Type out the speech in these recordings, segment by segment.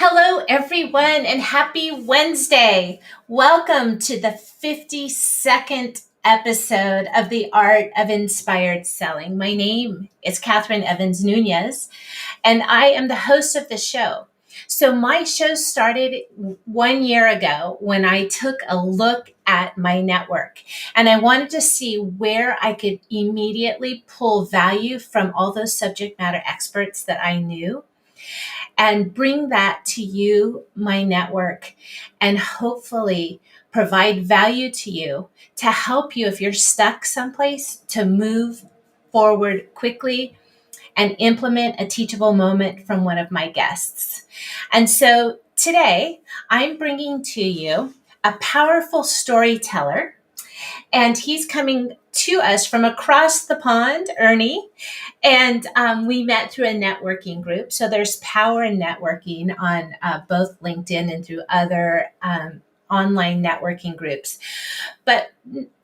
Hello, everyone, and happy Wednesday. Welcome to the 52nd episode of The Art of Inspired Selling. My name is Catherine Evans Nunez, and I am the host of the show. So, my show started 1 year ago when I took a look at my network and I wanted to see where I could immediately pull value from all those subject matter experts that I knew and bring that to you, my network, and hopefully provide value to you to help you if you're stuck someplace to move forward quickly and implement a teachable moment from one of my guests. And so today I'm bringing to you a powerful storyteller, and he's coming to us from across the pond, Ernie. And we met through a networking group. So there's power in networking on both LinkedIn and through other online networking groups. But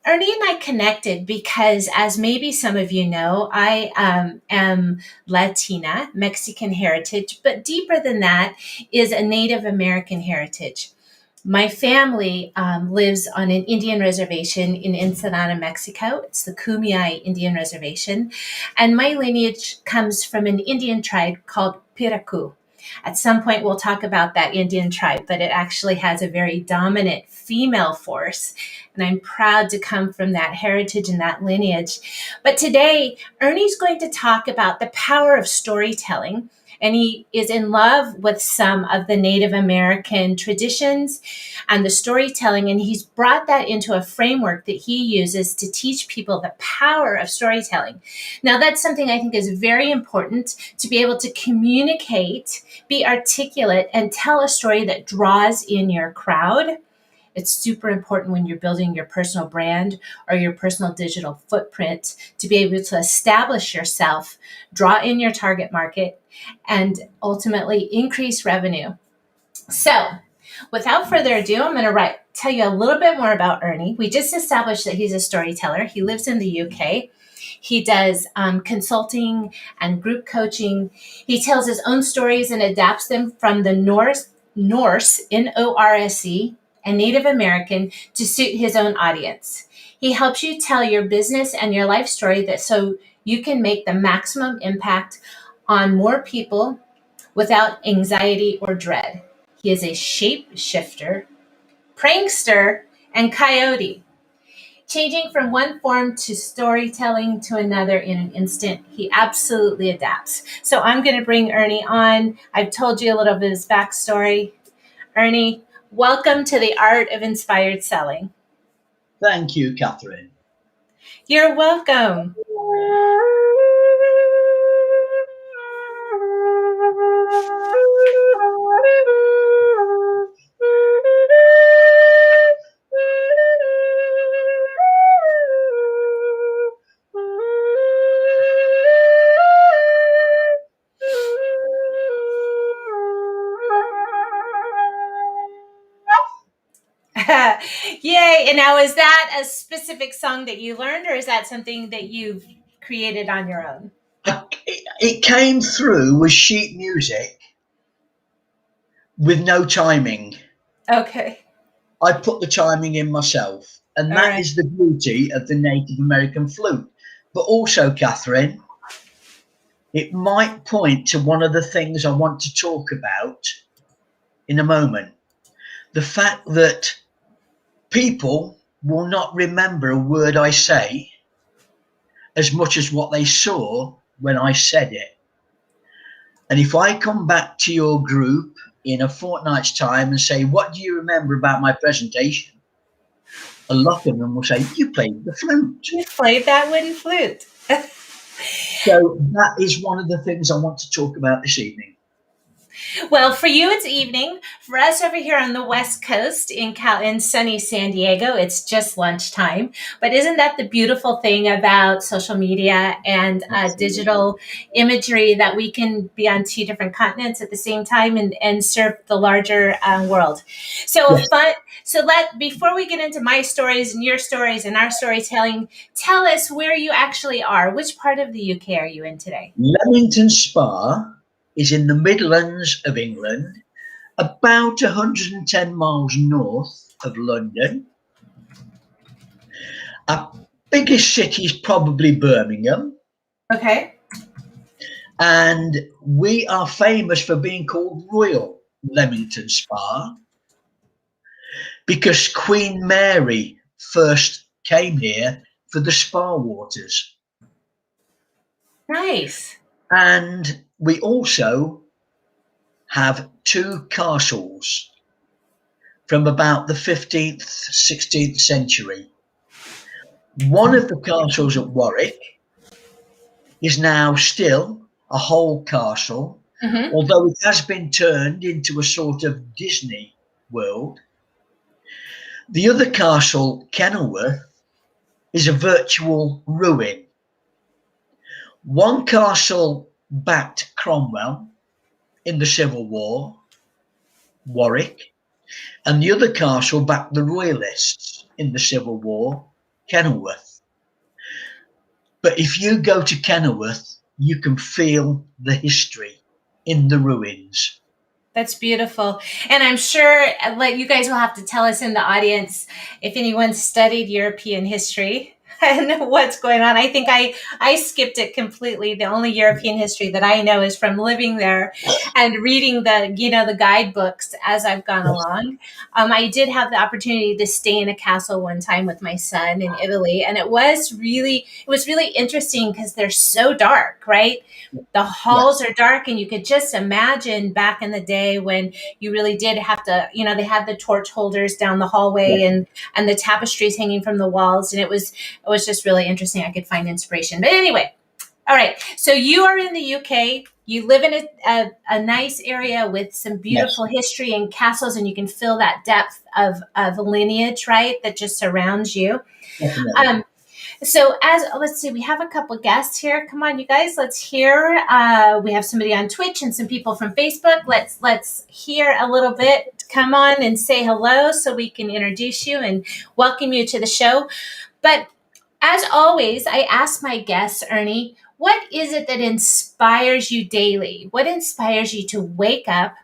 Ernie and I connected because, as maybe some of you know, I am Latina, Mexican heritage, but deeper than that is a Native American heritage. My family lives on an Indian reservation in Ensenada, Mexico. It's the Kumeyaay Indian Reservation. And my lineage comes from an Indian tribe called Piraku. At some point, we'll talk about that Indian tribe, but it actually has a very dominant female force. And I'm proud to come from that heritage and that lineage. But today, Ernie's going to talk about the power of storytelling. And he is in love with some of the Native American traditions and the storytelling. And he's brought that into a framework that he uses to teach people the power of storytelling. Now, that's something I think is very important, to be able to communicate, be articulate, and tell a story that draws in your crowd. It's super important when you're building your personal brand or your personal digital footprint to be able to establish yourself, draw in your target market, and ultimately increase revenue. So, without further ado, I'm going to tell you a little bit more about Ernie. We just established that he's a storyteller. He lives in the UK. He does consulting and group coaching. He tells his own stories and adapts them from the Norse, Norse, and Native American to suit his own audience. He helps you tell your business and your life story so you can make the maximum impact on more people without anxiety or dread. He is a shapeshifter, prankster, and coyote. Changing from one form to storytelling to another in an instant, he absolutely adapts. So I'm going to bring Ernie on. I've told you a little bit of his backstory. Ernie, welcome to the Art of Inspired Selling. Thank you, Catherine. You're welcome. Yay. And now, is that a specific song that you learned, or is that something that you've created on your own? It came through with sheet music with no chiming. Okay. I put the chiming in myself, and that is the beauty of the Native American flute. But also, Catherine, it might point to one of the things I want to talk about in a moment. The fact that people will not remember a word I say as much as what they saw when I said it. And if I come back to your group in a fortnight's time and say, what do you remember about my presentation? A lot of them will say, you played the flute. You played that wooden flute. So that is one of the things I want to talk about this evening. Well, for you, it's evening. For us over here on the West Coast in sunny San Diego, it's just lunchtime. But isn't that the beautiful thing about social media and digital imagery, that we can be on two different continents at the same time and serve the larger world? So yes. Before we get into my stories and your stories and our storytelling, tell us where you actually are. Which part of the UK are you in today? Leamington Spa is in the Midlands of England, about 110 miles north of London. Our biggest city is probably Birmingham. Okay. And we are famous for being called Royal Leamington Spa because Queen Mary first came here for the spa waters. Nice. And we also have 2 castles from about the 15th, 16th century. One of the castles at Warwick is now still a whole castle, although it has been turned into a sort of Disney world. The other castle, Kenilworth, is a virtual ruin. One castle backed Cromwell in the Civil War, Warwick, and the other castle backed the Royalists in the Civil War, Kenilworth. But if you go to Kenilworth, you can feel the history in the ruins. That's beautiful. And I'm sure like you guys will have to tell us in the audience if anyone studied European history and what's going on. I think I skipped it completely. The only European history that I know is from living there and reading the guidebooks as I've gone along. I did have the opportunity to stay in a castle one time with my son in Italy, and it was really interesting because they're so dark, right? The halls are dark, and you could just imagine back in the day when you really did have to, they had the torch holders down the hallway and the tapestries hanging from the walls, and it was just really interesting. I could find inspiration. But anyway, all right. So you are in the UK. You live in a nice area with some beautiful history and castles, and you can feel that depth of lineage, right, that just surrounds you. So let's see, we have a couple guests here. Come on, you guys, let's hear. We have somebody on Twitch and some people from Facebook. Let's hear a little bit. Come on and say hello so we can introduce you and welcome you to the show. But as always, I ask my guests, Ernie, what is it that inspires you daily? What inspires you to wake up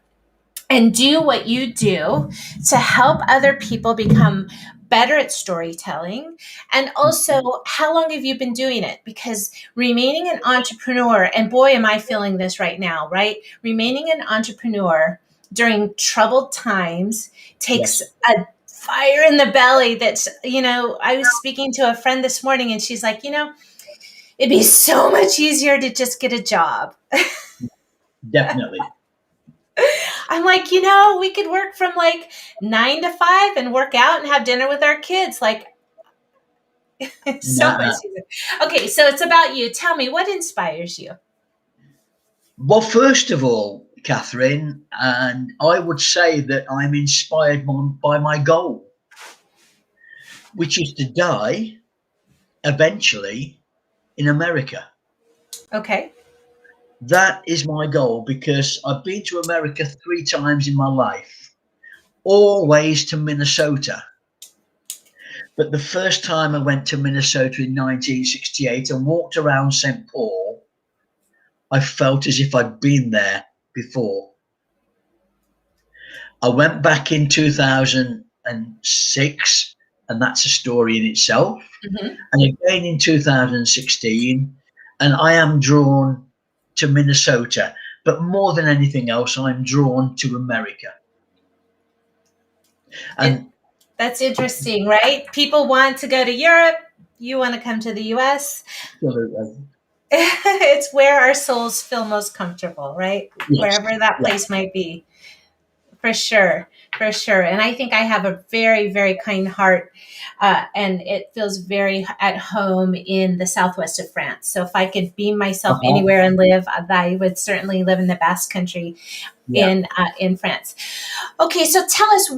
and do what you do to help other people become better at storytelling? And also, how long have you been doing it? Because remaining an entrepreneur, and boy, am I feeling this right now, right? Remaining an entrepreneur during troubled times takes a fire in the belly. That's, I was speaking to a friend this morning and she's like, it'd be so much easier to just get a job. Definitely. I'm like, we could work from like 9 to 5 and work out and have dinner with our kids. Like, so much easier. Okay, so it's about you. Tell me, what inspires you? Well, first of all, Catherine, and I would say that I'm inspired by my goal, which is to die eventually in America. Okay. That is my goal because I've been to America 3 times in my life, always to Minnesota. But the first time I went to Minnesota in 1968 and walked around St. Paul, I felt as if I'd been there before. I went back in 2006, and that's a story in itself. And again in 2016, and I am drawn to Minnesota, but more than anything else, I'm drawn to America. And that's interesting, right? People want to go to Europe. You want to come to the US. It's where our souls feel most comfortable, right? Wherever that place might be. For sure. And I think I have a very, very kind heart, and it feels very at home in the southwest of France. So if I could beam myself anywhere and live, I would certainly live in the Basque Country in France. Okay, so tell us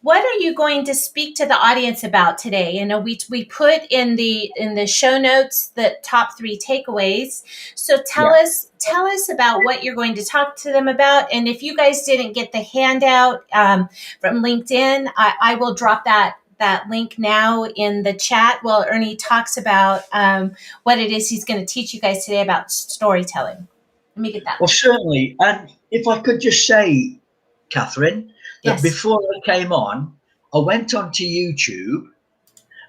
what are you going to speak to the audience about today? We put in the show notes the top 3 takeaways. So tell us about what you're going to talk to them about. And if you guys didn't get the handout from LinkedIn, I will drop that link now in the chat while Ernie talks about what it is he's going to teach you guys today about storytelling. Let me get that. Well, certainly. And if I could just say, Catherine, that Yes. before I came on, I went onto YouTube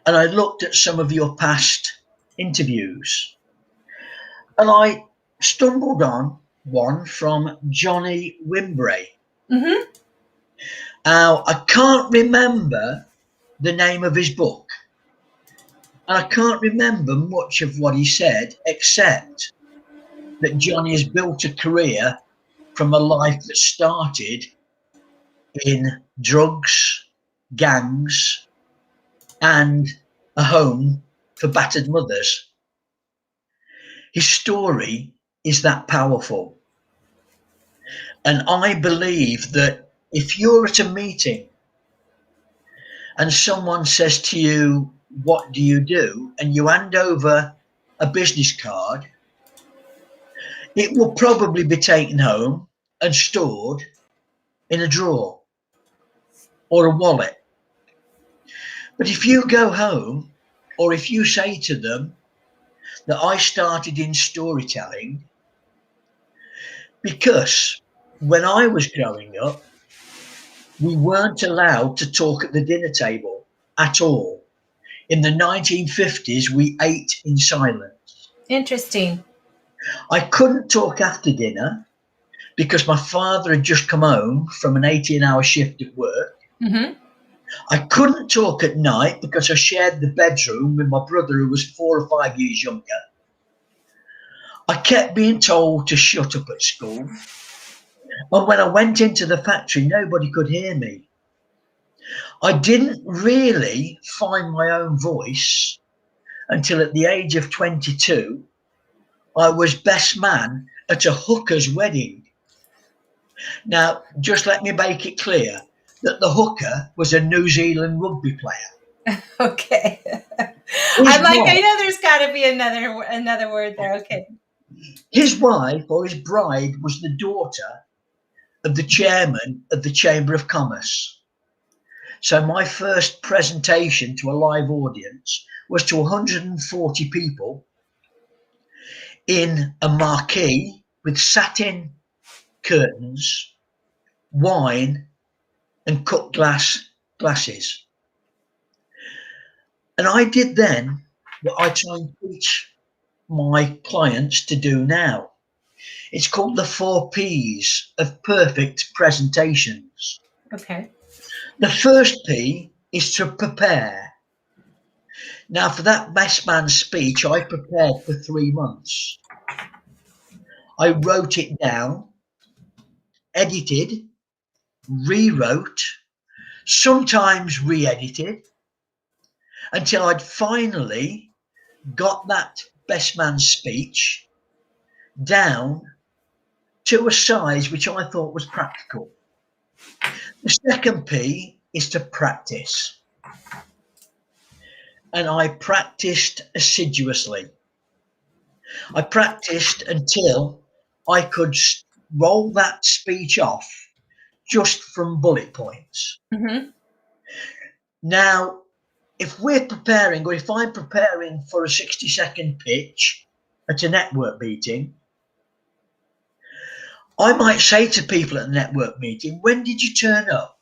and I looked at some of your past interviews. And I stumbled on one from Johnny Wimbray. Mm-hmm. Now, I can't remember the name of his book. And I can't remember much of what he said, except that Johnny has built a career from a life that started in drugs, gangs, and a home for battered mothers. His story is that powerful. And I believe that if you're at a meeting and someone says to you, "What do you do?" and you hand over a business card, it will probably be taken home and stored in a drawer or a wallet. But if you go home, or if you say to them that I started in storytelling because when I was growing up, we weren't allowed to talk at the dinner table at all. In the 1950s, we ate in silence. Interesting. I couldn't talk after dinner because my father had just come home from an 18-hour shift at work. Mm-hmm. I couldn't talk at night because I shared the bedroom with my brother who was 4 or 5 years younger. I kept being told to shut up at school. And when I went into the factory, nobody could hear me. I didn't really find my own voice until at the age of 22, I was best man at a hooker's wedding. Now, just let me make it clear that the hooker was a New Zealand rugby player. Okay. His I'm like, I wife, know there's got to be another word there. Okay. his wife or his bride was the daughter of the chairman of the Chamber of Commerce. So my first presentation to a live audience was to 140 people in a marquee with satin curtains, wine, and cut glasses. And I did then what I try and teach my clients to do now. It's called the 4 Ps of perfect presentations. Okay. The first P is to prepare. Now, for that best man speech, I prepared for 3 months. I wrote it down, edited, rewrote, sometimes re-edited, until I'd finally got that best man speech down to a size which I thought was practical. The second P is to practice. And I practiced assiduously. I practiced until I could roll that speech off just from bullet points. Mm-hmm. Now, if we're preparing, or if I'm preparing for a 60-second pitch at a network meeting, I might say to people at the network meeting, "When did you turn up?"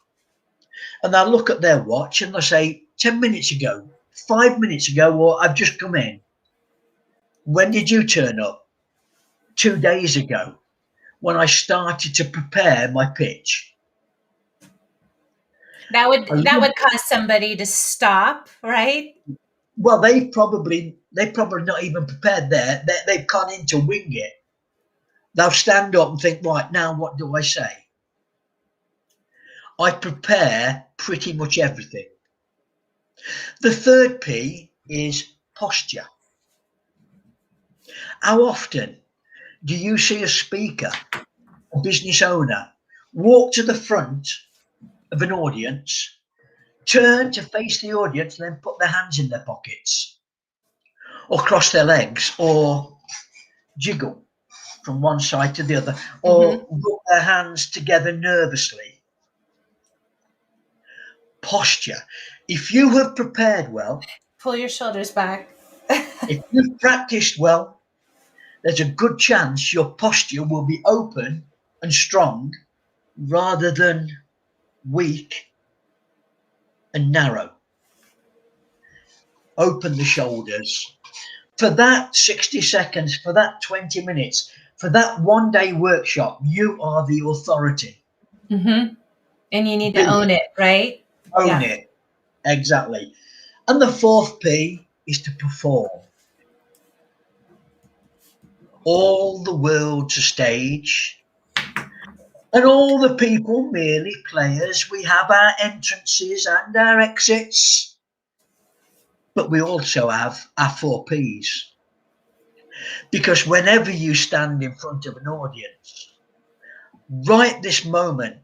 And they'll look at their watch and they'll say, 10 minutes ago, 5 minutes ago, or I've just come in. When did you turn up? 2 days ago, when I started to prepare my pitch. That would cause somebody to stop, right? Well, they probably not even prepared there. They've gone in to wing it. They'll stand up and think, right, now what do I say? I prepare pretty much everything. The third P is posture. How often do you see a speaker, a business owner, walk to the front of an audience, turn to face the audience, and then put their hands in their pockets, or cross their legs, or jiggle from one side to the other, or rub their hands together nervously? Posture. If you have prepared well, Pull your shoulders back. if you've practiced well, there's a good chance your posture will be open and strong rather than weak and narrow. Open the shoulders. For that 60 seconds, for that 20 minutes, for that 1 day workshop, you are the authority. Mm-hmm. And you need Be to own it. it, right? Own Yeah. it. Exactly. And the fourth P is to perform. All the world's a stage, and all the people merely players. We have our entrances and our exits, but we also have our four Ps. Because whenever you stand in front of an audience, right this moment,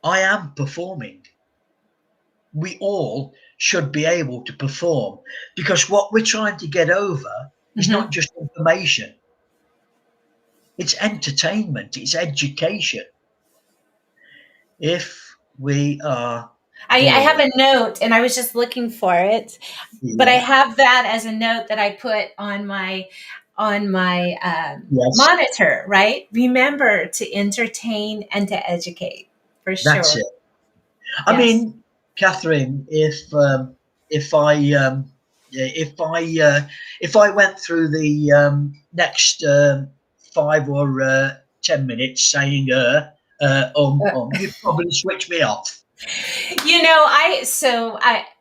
I am performing. We all should be able to perform, because what we're trying to get over is Mm-hmm. not just information, it's entertainment, it's education. If we are I have bored, a note, and I was just looking for it, but I yeah, have that as a note that I put on my yes, monitor. Right? Remember to entertain and to educate, for that's sure. it. I Yes. mean, Catherine, if I yeah, if I went through the next 5 or 10 minutes saying you'd probably switch me off.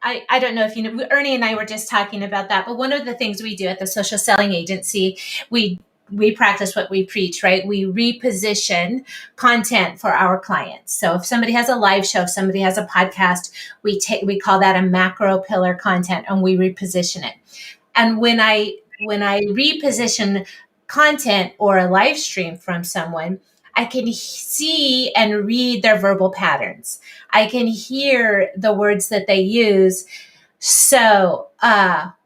I don't know if you know, Ernie and I were just talking about that, but one of the things we do at the social selling agency, we we practice what we preach, right? We reposition content for our clients. So if somebody has a live show, if somebody has a podcast, we call that a macro pillar content, and we reposition it. And when I reposition content or a live stream from someone, I can see and read their verbal patterns. I can hear the words that they use. So,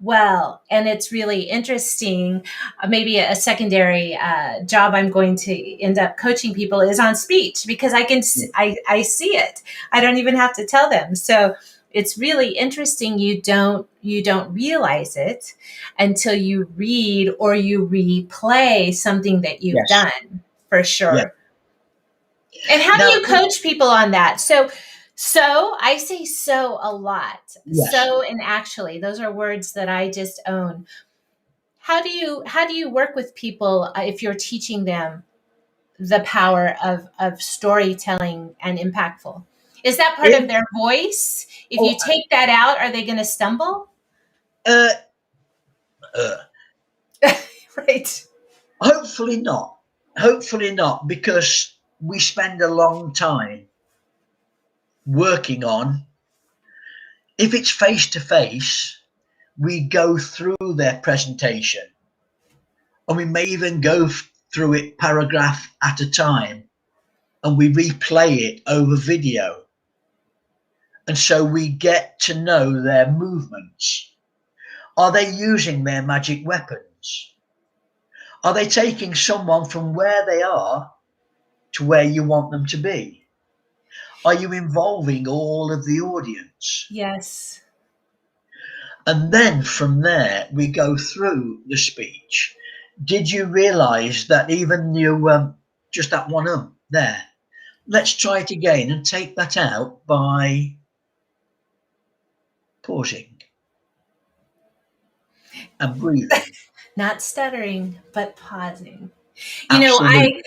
well, and it's really interesting. Maybe a secondary job I'm going to end up coaching people is on speech, because I see it. I don't even have to tell them. So it's really interesting. You don't realize it until you read or you replay something that you've Yes, done, for yeah. sure. And how do Now, you coach people on that? So I say so a lot. yes. So and actually, those are words that I just own. How do you work with people if you're teaching them the power of storytelling and impactful? Is that part of In, their voice? If oh, you take that out, are they going to stumble? uh, uh, Right. hopefully not. Hopefully not, because we spend a long time working on. If it's face to face, we go through their presentation, and we may even go through it paragraph at a time, and we replay it over video. And so we get to know their movements. Are they using their magic weapons? Are they taking someone from where they are to where you want them to be? Are you involving all of the audience? Yes. And then from there, we go through the speech. Did you realize that even you, just that one there? Let's try it again and take that out by pausing and breathing. Not stuttering, but pausing. Absolutely.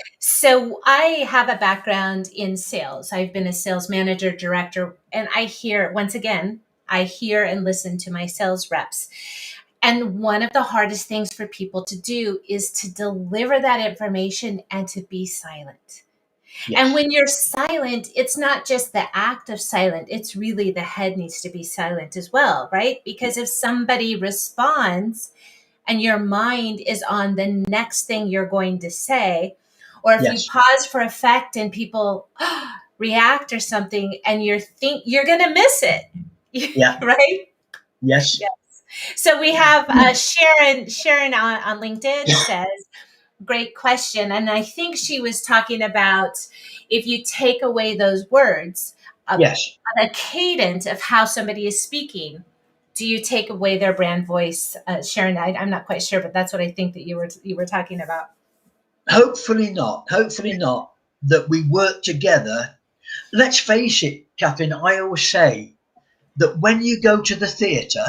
I have a background in sales. I've been a sales manager, director, and I hear and listen to my sales reps. And one of the hardest things for people to do is to deliver that information and to be silent. And Yes. when you're silent, it's not just the act of silent, it's really the head needs to be silent as well, right? Because if somebody responds and your mind is on the next thing you're going to say, or if you Yes. pause for effect and people react or something, and you're going to miss it. Yeah. Right. Yes. Yeah. So we have Sharon on LinkedIn says, great question. And I think she was talking about, if you take away those words, Yes. the cadence of how somebody is speaking, do you take away their brand voice? Sharon, I'm not quite sure, but that's what I think that you were talking about. Hopefully not. Hopefully not. that we work together. Let's face it, Catherine, I always say that when you go to the theatre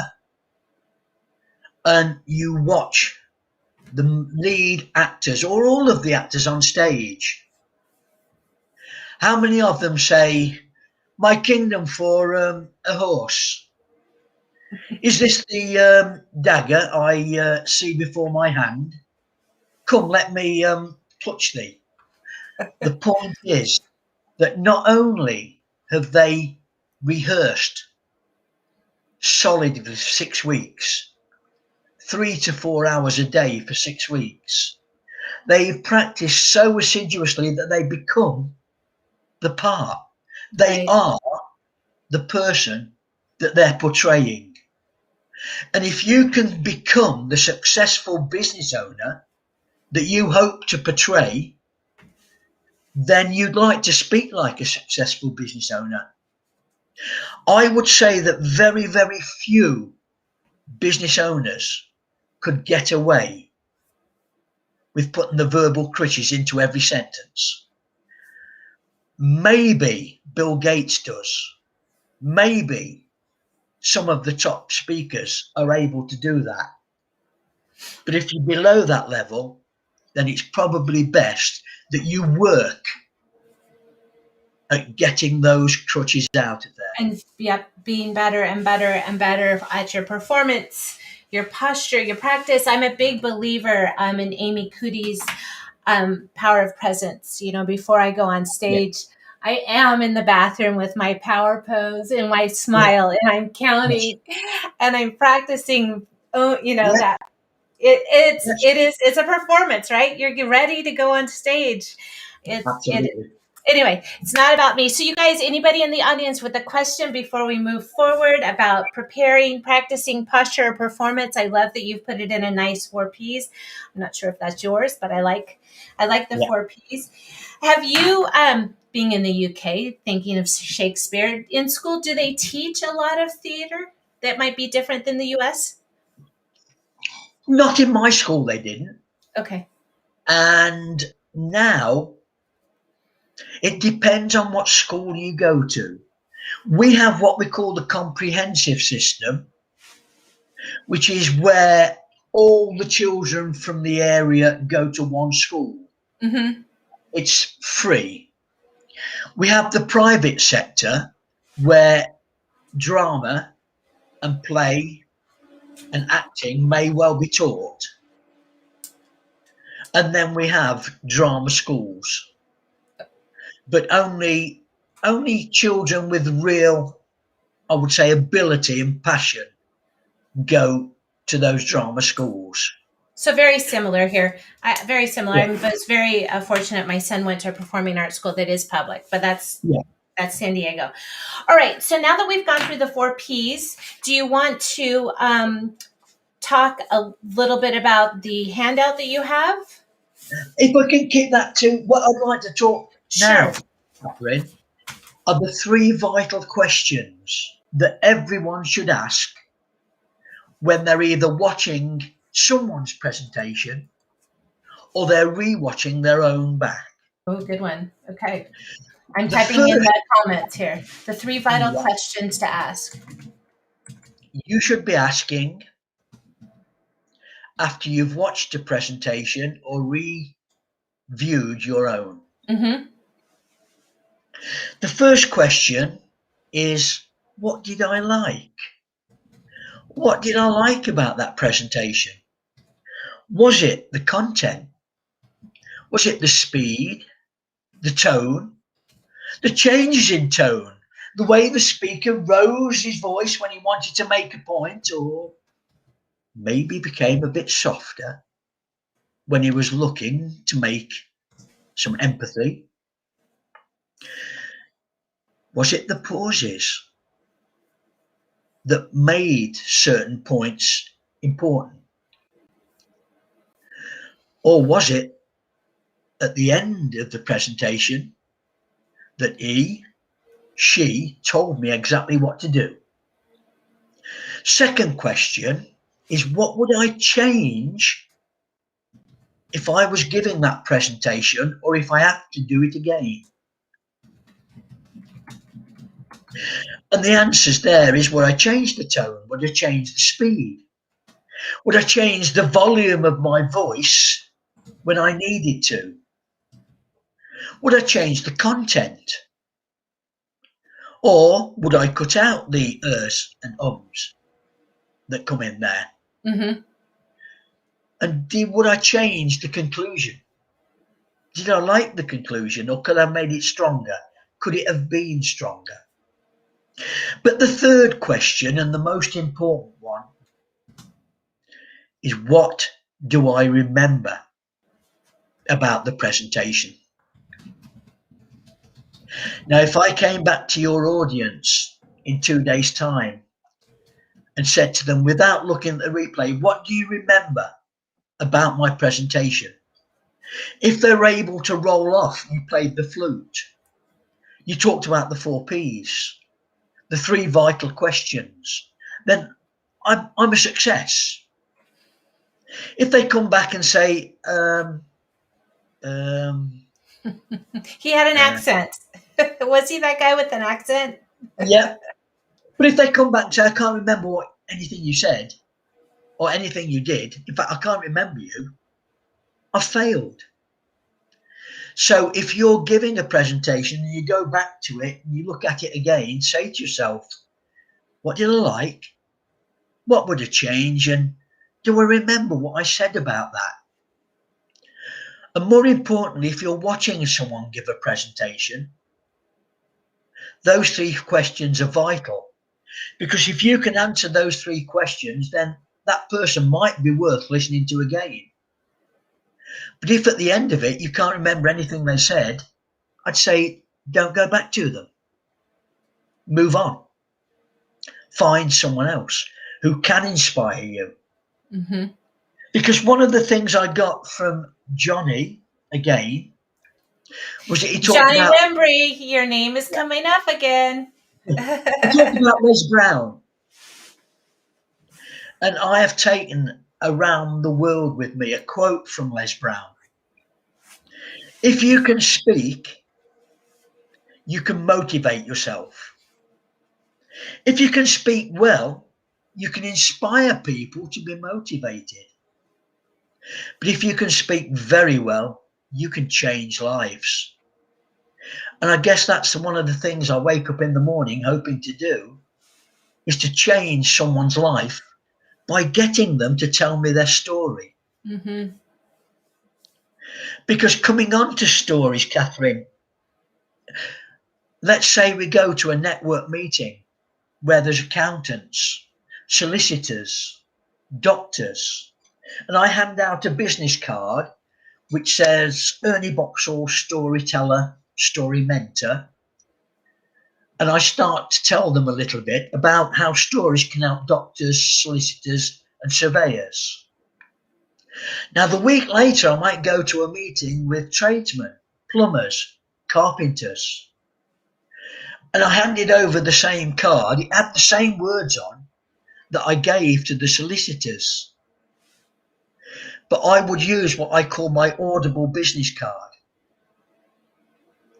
and you watch the lead actors or all of the actors on stage, how many of them say, "My kingdom for a horse? Is this the dagger I see before my hand? Come, let me touch thee." The point is that not only have they rehearsed solidly for 6 weeks, 3 to 4 hours a day for 6 weeks, they've practiced so assiduously that they become the part. They Right. are the person that they're portraying. And if you can become the successful business owner that you hope to portray, then you'd like to speak like a successful business owner. I would say that very, very few business owners could get away with putting the verbal crutches into every sentence. Maybe Bill Gates does. Maybe some of the top speakers are able to do that. But if you're below that level, then it's probably best that you work at getting those crutches out of there. And yep, being better and better and better at your performance, your posture, your practice. I'm a big believer in Amy Cootie's power of presence. You know, before I go on stage, I am in the bathroom with my power pose and my smile, and I'm counting and I'm practicing. Oh, you know that it's a performance, right? You're ready to go on stage. Absolutely. Anyway, it's not about me. So you guys, anybody in the audience with a question before we move forward about preparing, practicing posture or performance? I love that you've put it in a nice 4 Ps. I'm not sure if that's yours, but I like the 4 Ps. Have you, being in the UK, thinking of Shakespeare, in school, do they teach a lot of theater that might be different than the US? Not in my school, they didn't. Okay. And now it depends on what school you go to. We have what we call the comprehensive system, which is where all the children from the area go to one school. Mm-hmm. It's free. We have the private sector where drama and play and acting may well be taught. And then we have drama schools. But only children with real, I would say, ability and passion go to those drama schools. So very similar here. Very similar. I was very fortunate. My son went to a performing arts school that is public, but that's San Diego. All right. So now that we've gone through the 4 Ps, do you want to talk a little bit about the handout that you have? If I can keep that to what I'd like to talk now, Catherine, are the 3 vital questions that everyone should ask when they're either watching someone's presentation or they're re-watching their own back. Oh, good one. Okay. I'm typing in the comments here. The 3 vital questions to ask. You should be asking after you've watched a presentation or reviewed your own. Mm-hmm. The first question is, what did I like? What did I like about that presentation? Was it the content? Was it the speed, the tone, the changes in tone, the way the speaker rose his voice when he wanted to make a point, or maybe became a bit softer when he was looking to make some empathy? Was it the pauses that made certain points important? Or was it at the end of the presentation that she told me exactly what to do? Second question is, what would I change if I was giving that presentation or if I have to do it again. And the answers there is, would I change the tone? Would I change the speed? Would I change the volume of my voice when I needed to? Would I change the content? Or would I cut out the ers and ums that come in there? Mm-hmm. And would I change the conclusion? Did I like the conclusion, or could I have made it stronger? Could it have been stronger? But the third question, and the most important one, is what do I remember about the presentation? Now, if I came back to your audience in 2 days' time and said to them, without looking at the replay, what do you remember about my presentation? If they're able to roll off, you played the flute, you talked about the 4 Ps, the 3 vital questions, then I'm a success. If they come back and say, He had an accent. Was he that guy with an accent? yeah. But if they come back and say, I can't remember anything you said or anything you did, in fact, I can't remember you, I've failed. So if you're giving a presentation and you go back to it and you look at it again, say to yourself, what did I like? What would I change? And do I remember what I said about that? And more importantly, if you're watching someone give a presentation, those 3 questions are vital. Because if you can answer those 3 questions, then that person might be worth listening to again. But if at the end of it you can't remember anything they said, I'd say don't go back to them. Move on. Find someone else who can inspire you. Mm-hmm. Because one of the things I got from Johnny, again, was that he talked Johnny about... Wembry, your name is coming up again. He talked about Les Brown. And I have taken around the world with me a quote from Les Brown. If you can speak, you can motivate yourself. If you can speak well, you can inspire people to be motivated. But if you can speak very well, you can change lives. And I guess that's one of the things I wake up in the morning hoping to do, is to change someone's life by getting them to tell me their story. Mm-hmm. Because coming on to stories, Catherine, let's say we go to a network meeting where there's accountants, solicitors, doctors, and I hand out a business card which says Ernie Boxell, storyteller, story mentor. And I start to tell them a little bit about how stories can help doctors, solicitors, and surveyors. Now, the week later, I might go to a meeting with tradesmen, plumbers, carpenters. And I handed over the same card. It had the same words on that I gave to the solicitors. But I would use what I call my Audible Business Card.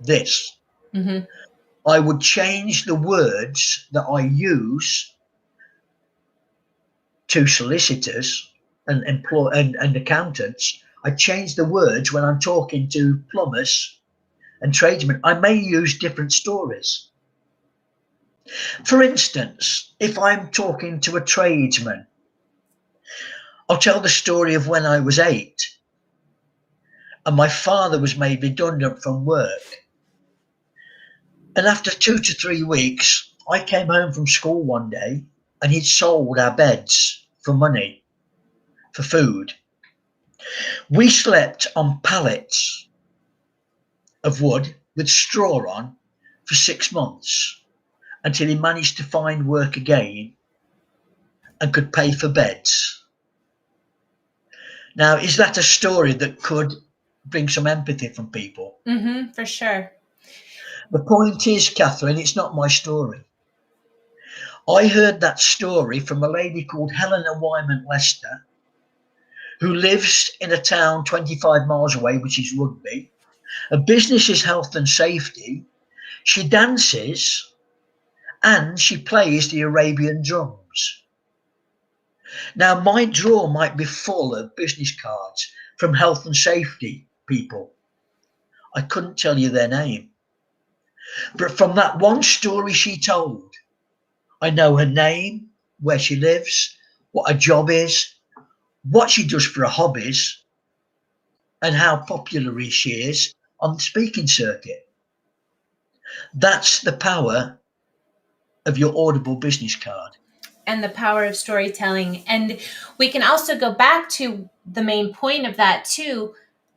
This. Mm-hmm. I would change the words that I use to solicitors and accountants. I change the words when I'm talking to plumbers and tradesmen. I may use different stories. For instance, if I'm talking to a tradesman, I'll tell the story of when I was 8 and my father was made redundant from work. And after 2 to 3 weeks, I came home from school one day and he'd sold our beds for money, for food. We slept on pallets of wood with straw on for 6 months until he managed to find work again and could pay for beds. Now, is that a story that could bring some empathy from people? Mm-hmm, for sure. The point is, Catherine, it's not my story. I heard that story from a lady called Helena Wyman Lester, who lives in a town 25 miles away, which is Rugby. Her business is health and safety. She dances and she plays the Arabian drums. Now, my drawer might be full of business cards from health and safety people. I couldn't tell you their name. But from that one story she told, I know her name, where she lives, what her job is, what she does for her hobbies, and how popular she is on the speaking circuit. That's the power of your Audible business card. And the power of storytelling. And we can also go back to the main point of that too.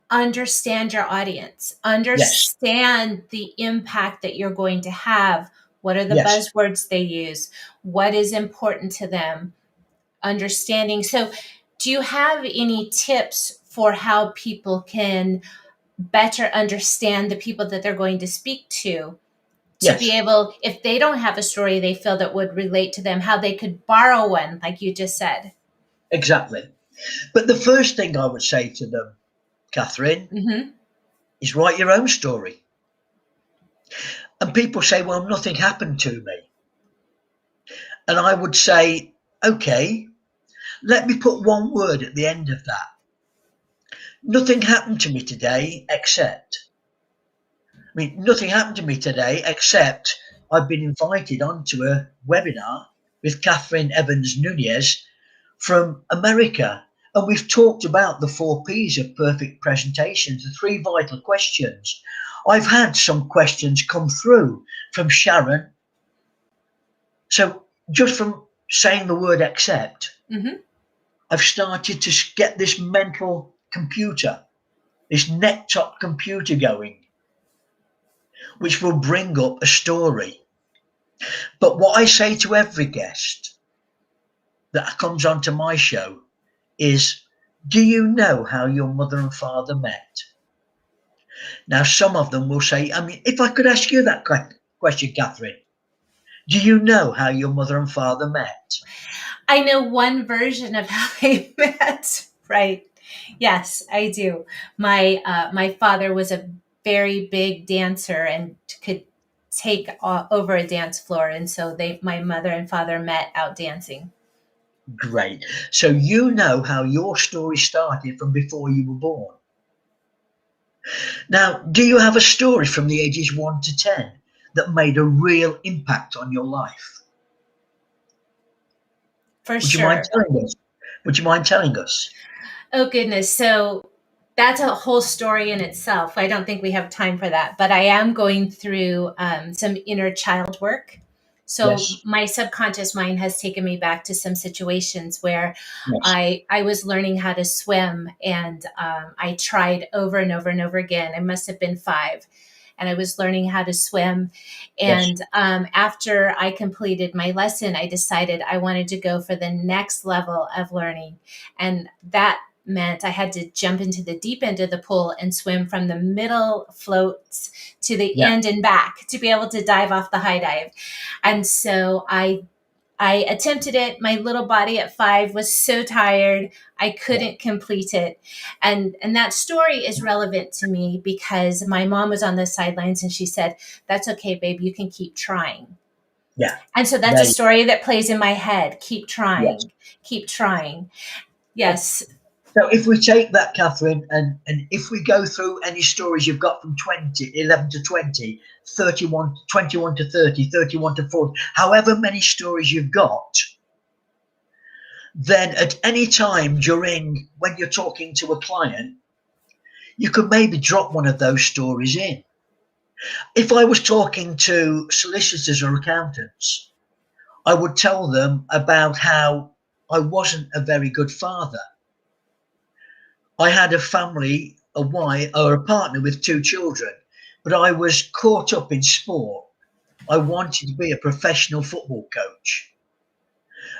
Understand your audience, understand Yes. the impact that you're going to have. What are the Yes. buzzwords they use? What is important to them? Understanding. So, do you have any tips for how people can better understand the people that they're going to speak to be Yes. able, if they don't have a story they feel that would relate to them, how they could borrow one, like you just said? Exactly. But the first thing I would say to them, Catherine, Mm-hmm. is write your own story. And people say, well, nothing happened to me. And I would say, okay, let me put one word at the end of that. Nothing happened to me today except, nothing happened to me today except I've been invited onto a webinar with Catherine Evans Nunez from America. And we've talked about the 4 P's of perfect presentations, the 3 vital questions. I've had some questions come through from Sharon. So just from saying the word accept, Mm-hmm. I've started to get this mental computer, this net-top computer going, which will bring up a story. But what I say to every guest that comes onto my show is, do you know how your mother and father met? Now, some of them will say, if I could ask you that question, Catherine, do you know how your mother and father met? I know one version of how they met. Right. Yes, I do. My father was a very big dancer and could take over a dance floor, and so my mother and father met out dancing. Great. So you know how your story started from before you were born. Now, do you have a story from the ages 1 to 10 that made a real impact on your life? For Would you mind sure. telling us? Would you mind telling us? Oh, goodness. So that's a whole story in itself. I don't think we have time for that, but I am going through some inner child work. So Yes. my subconscious mind has taken me back to some situations where Yes. I was learning how to swim, and I tried over and over and over again. I must have been 5, and I was learning how to swim. Yes. And after I completed my lesson, I decided I wanted to go for the next level of learning, and that meant I had to jump into the deep end of the pool and swim from the middle floats to the Yeah. end and back to be able to dive off the high dive. And so I attempted it. My little body at 5 was so tired, I Yeah. couldn't complete it. And that story is relevant to me because my mom was on the sidelines and she said, "That's okay, babe, you can keep trying." Yeah. And so that's There a you story that plays in my head. Keep go. Yes. trying. Keep trying. Yes. So if we take that, Catherine, and if we go through any stories you've got from 11 to 20, 31, 21 to 30, 31 to 40, however many stories you've got, then at any time during when you're talking to a client, you could maybe drop one of those stories in. If I was talking to solicitors or accountants, I would tell them about how I wasn't a very good father. I had a family, a wife or a partner with 2 children, but I was caught up in sport. I wanted to be a professional football coach,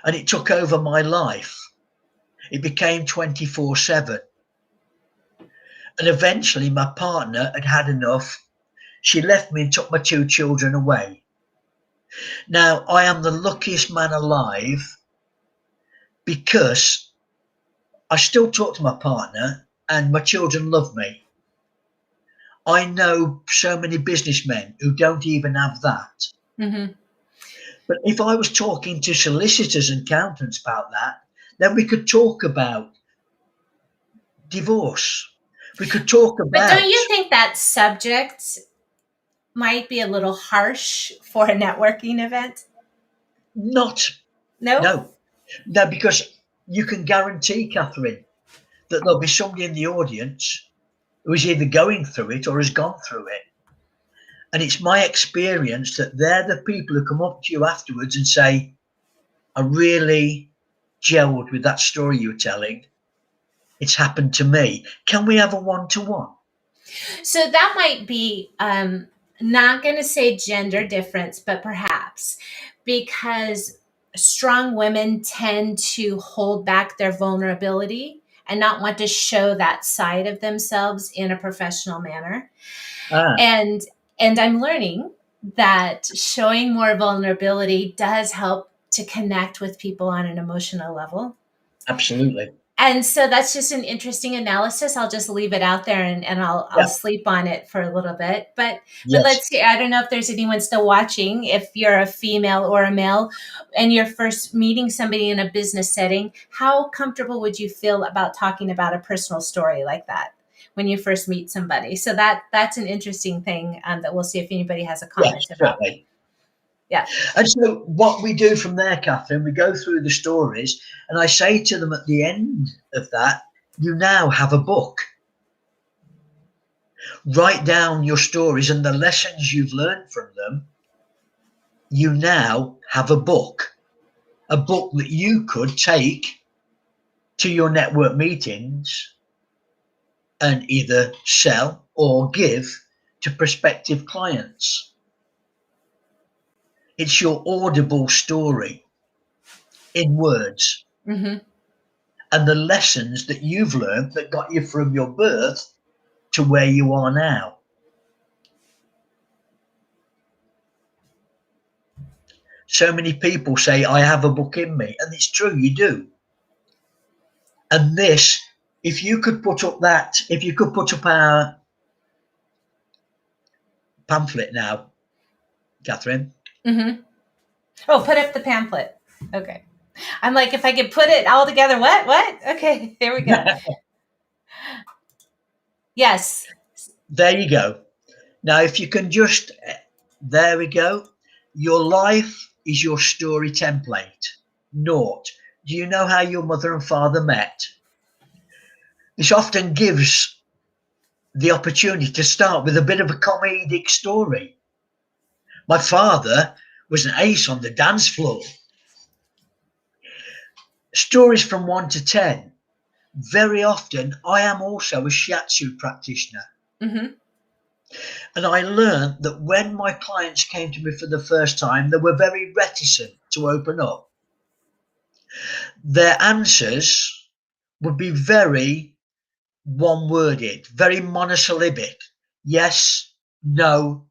and it took over my life. It became 24/7. And eventually my partner had had enough. She left me and took my 2 children away. Now, I am the luckiest man alive because I still talk to my partner and my children love me. I know so many businessmen who don't even have that. Mm-hmm. But if I was talking to solicitors and accountants about that, then we could talk about divorce. We could talk But don't about you think that subject might be a little harsh for a networking event? not, No? no, no, because you can guarantee, Catherine, that there'll be somebody in the audience who is either going through it or has gone through it. And it's my experience that they're the people who come up to you afterwards and say, I really gelled with that story you were telling. It's happened to me. Can we have a one-to-one? So that might be not going to say gender difference, but perhaps because strong women tend to hold back their vulnerability and not want to show that side of themselves in a professional manner. Ah, And I'm learning that showing more vulnerability does help to connect with people on an emotional level. absolutely. And so that's just an interesting analysis. I'll just leave it out there and I'll Yeah, sleep on it for a little bit. But yes. let's see. I don't know if there's anyone still watching. If you're a female or a male and you're first meeting somebody in a business setting, how comfortable would you feel about talking about a personal story like that when you first meet somebody? So that's an interesting thing that we'll see if anybody has a Yes, comment about. certainly. Yeah. And so what we do from there, Catherine, we go through the stories and I say to them at the end of that, you now have a book. Write down your stories and the lessons you've learned from them. You now have a book that you could take to your network meetings and either sell or give to prospective clients. It's your audible story in words Mm-hmm. and the lessons that you've learned that got you from your birth to where you are now. So many people say, I have a book in me, and it's true, you do. And this, if you could put up our pamphlet now, Catherine. Mm-hmm. Oh, put up the pamphlet. Okay. I'm like, if I could put it all together, what? What? Okay, there we go. Yes. There you go. Now, if you can just, there we go. Your life is your story template. Naught. Do you know how your mother and father met? This often gives the opportunity to start with a bit of a comedic story. My father was an ace on the dance floor. Stories from 1 to 10. Very often, I am also a shiatsu practitioner. Mm-hmm. And I learned that when my clients came to me for the first time, they were very reticent to open up. Their answers would be very one-worded, very monosyllabic. Yes, no,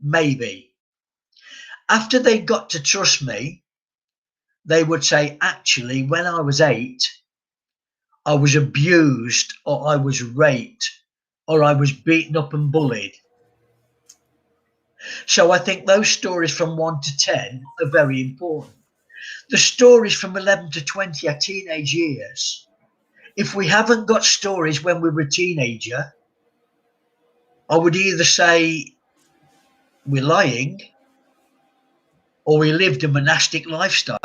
maybe. After they got to trust me, they would say, actually, when I was 8, I was abused or I was raped or I was beaten up and bullied. So I think those stories from 1 to 10 are very important. The stories from 11 to 20 are teenage years. If we haven't got stories when we were a teenager, I would either say we're lying or we lived a monastic lifestyle.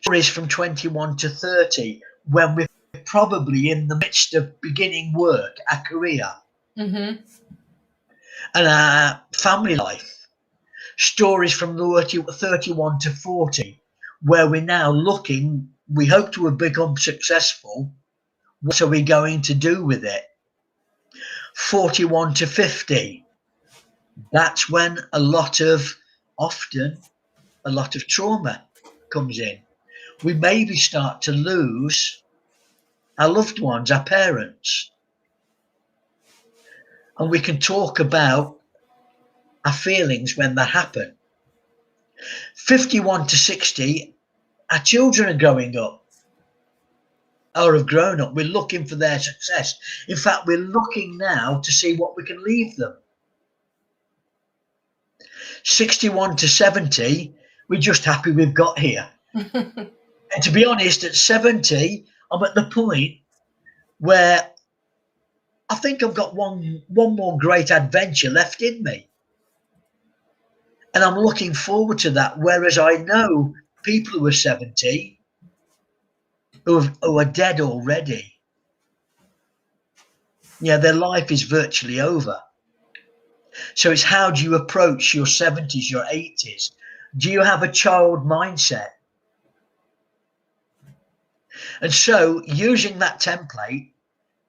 Stories from 21 to 30, when we're probably in the midst of beginning work, our career, Mm-hmm. and our family life. Stories from 31 to 40, where we're now looking, we hope to have become successful. What are we going to do with it? 41 to 50, that's when often a lot of trauma comes in. We maybe start to lose our loved ones, our parents. And we can talk about our feelings when that happen. 51 to 60, our children are growing up. or have grown up. We're looking for their success. In fact, we're looking now to see what we can leave them. 61 to 70, we're just happy we've got here. And to be honest, at 70, I'm at the point where I think I've got one more great adventure left in me. And I'm looking forward to that. Whereas I know people who are 70 who are dead already. Yeah, their life is virtually over. So it's how do you approach your 70s, your 80s? Do you have a child mindset? And so using that template,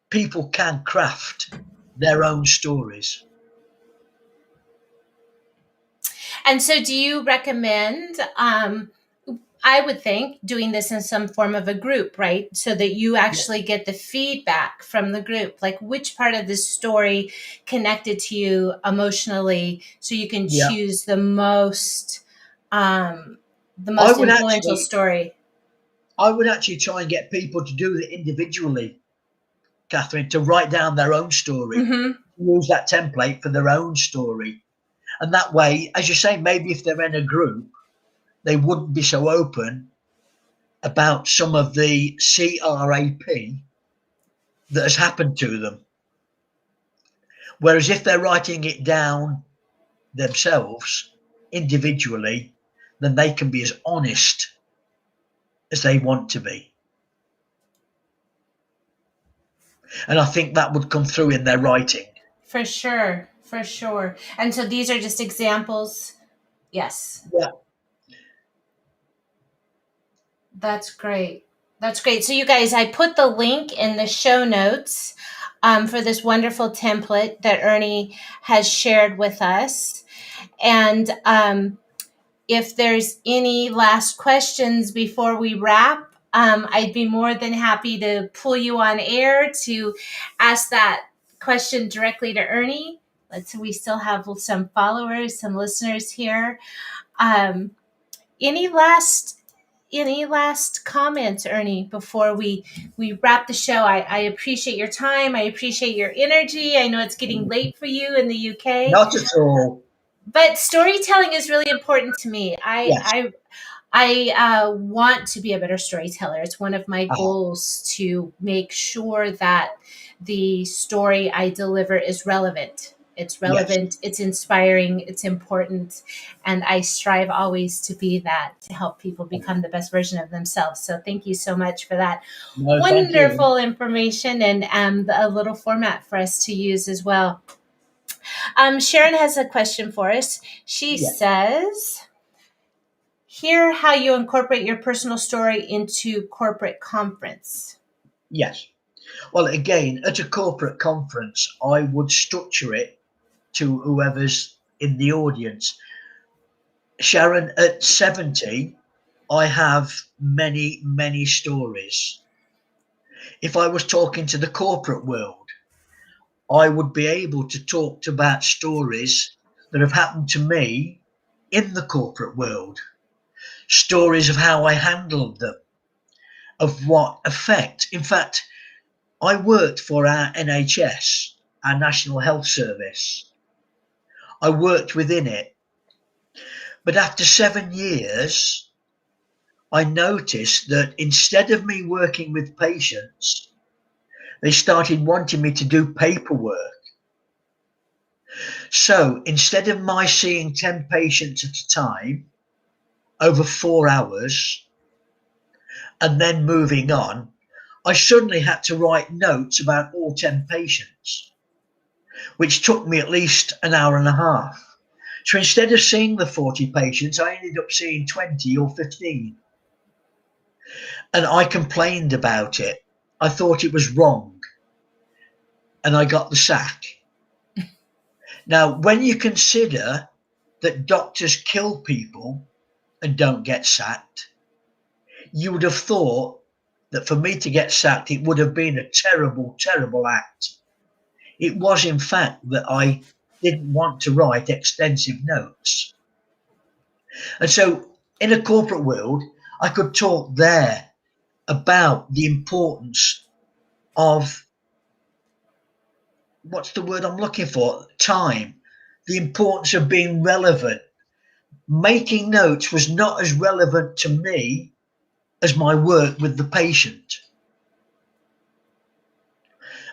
people can craft their own stories. And so do you recommend, I would think, doing this in some form of a group, right? So that you actually get the feedback from the group, like which part of this story connected to you emotionally, so you can choose the most influential story. I would actually try and get people to do it individually, Catherine, to write down their own story, use that template for their own story. And that way, as you say, maybe if they're in a group, they wouldn't be so open about some of the CRAP that has happened to them. Whereas if they're writing it down themselves individually, then they can be as honest as they want to be. And I think that would come through in their writing. For sure. For sure. And so these are just examples. Yes. Yeah. That's great. That's great. So you guys, I put the link in the show notes for this wonderful template that Ernie has shared with us. And if there's any last questions before we wrap, I'd be more than happy to pull you on air to ask that question directly to Ernie. We still have some followers, some listeners here. Any last comments, Ernie, before we wrap the show? I appreciate your time. I appreciate your energy. I know it's getting late for you in the UK. Not at all. But storytelling is really important to me. I want to be a better storyteller. It's one of my goals to make sure that the story I deliver is relevant. It's relevant, it's inspiring, it's important. And I strive always to be that, to help people become the best version of themselves. So thank you so much for that wonderful information and a little format for us to use as well. Sharon has a question for us. She says, hear how you incorporate your personal story into corporate conference. Yes. Well, again, at a corporate conference, I would structure it to whoever's in the audience. Sharon, at 70, I have many, many stories. If I was talking to the corporate world, I would be able to talk about stories that have happened to me in the corporate world. Stories of how I handled them, of what effect. In fact, I worked for our NHS, our National Health Service. I worked within it. But after 7 years, I noticed that instead of me working with patients, they started wanting me to do paperwork. So instead of my seeing 10 patients at a time over 4 hours and then moving on, I suddenly had to write notes about all 10 patients, which took me at least an hour and a half. So instead of seeing the 40 patients, I ended up seeing 20 or 15. And I complained about it. I thought it was wrong. And I got the sack. Now, when you consider that doctors kill people and don't get sacked, you would have thought that for me to get sacked, it would have been a terrible, terrible act. It was, in fact, that I didn't want to write extensive notes. And so in a corporate world, I could talk there about the importance of, what's the word I'm looking for? Time. The importance of being relevant. Making notes was not as relevant to me as my work with the patient.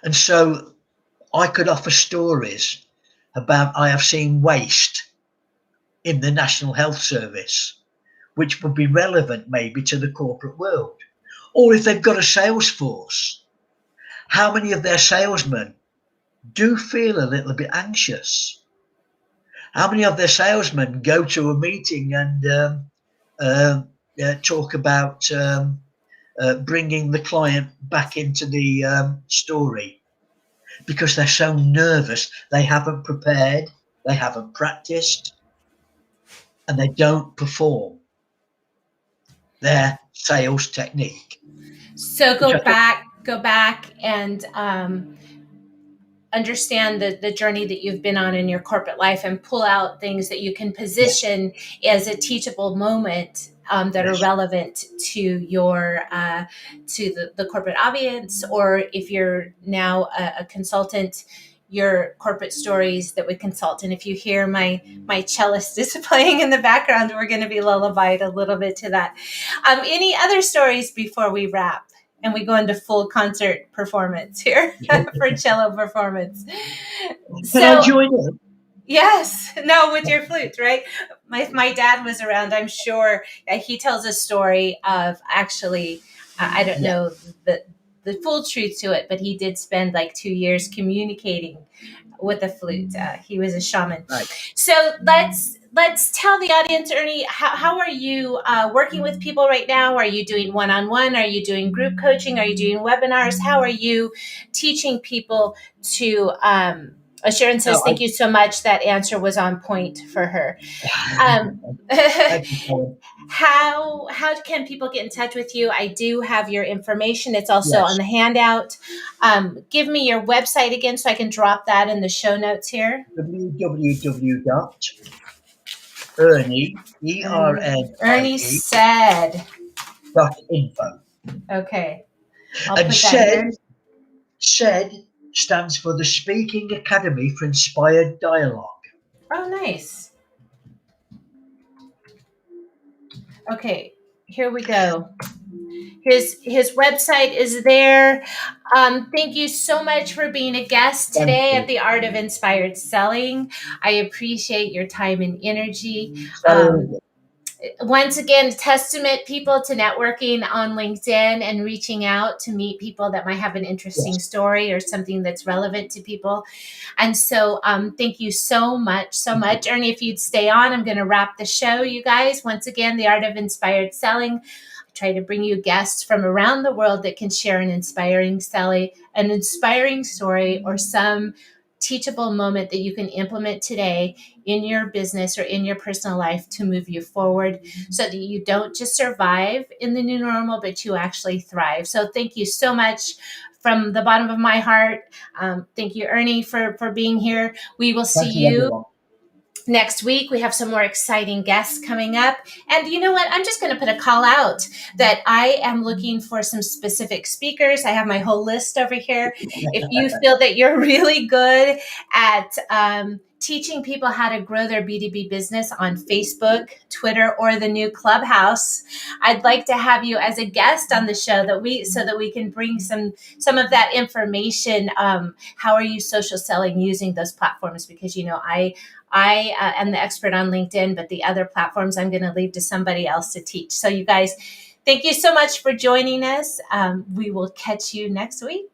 And so I could offer stories about, I have seen waste in the National Health Service, which would be relevant maybe to the corporate world. Or if they've got a sales force, how many of their salesmen do feel a little bit anxious? How many of their salesmen go to a meeting and talk about bringing the client back into the story? Because they're so nervous, they haven't prepared, they haven't practiced, and they don't perform their sales technique. So go back and understand the journey that you've been on in your corporate life and pull out things that you can position as a teachable moment that are relevant to your to the corporate audience, or if you're now a consultant, your corporate stories that would consult. And if you hear my cellist is playing in the background, we're going to be lullabied a little bit to that. Any other stories before we wrap and we go into full concert performance here for cello performance? Can I join in? Yes, no, with your flute, right? My dad was around. I'm sure he tells a story of, actually, I don't know the full truth to it, but he did spend like 2 years communicating with the flute. He was a shaman. Right. So let's tell the audience, Ernie, how are you working with people right now? Are you doing one-on-one? Are you doing group coaching? Are you doing webinars? How are you teaching people to Sharon says, thank you so much. That answer was on point for her. How can people get in touch with you? I do have your information. It's also on the handout. Give me your website again so I can drop that in the show notes here. www.ernie, Ernie said .info. Okay. And SAID stands for the Speaking Academy for Inspired Dialogue. Oh, nice. Okay, here we go. His website is there. Thank you so much for being a guest today at the Art of Inspired Selling. I appreciate your time and energy. Once again, testament people to networking on LinkedIn and reaching out to meet people that might have an interesting story or something that's relevant to people. And so thank you so much. Ernie, if you'd stay on, I'm going to wrap the show, you guys. Once again, the Art of Inspired Selling. I try to bring you guests from around the world that can share an inspiring story, or some teachable moment that you can implement today in your business or in your personal life to move you forward, so that you don't just survive in the new normal, but you actually thrive. So thank you so much from the bottom of my heart. Thank you, Ernie, for being here. We will see you next week. We have some more exciting guests coming up. And you know what? I'm just going to put a call out that I am looking for some specific speakers. I have my whole list over here. If you feel that you're really good at teaching people how to grow their B2B business on Facebook, Twitter, or the new Clubhouse, I'd like to have you as a guest on the show so that we can bring some of that information. How are you social selling using those platforms? Because, you know, I am the expert on LinkedIn, but the other platforms I'm going to leave to somebody else to teach. So you guys, thank you so much for joining us. We will catch you next week.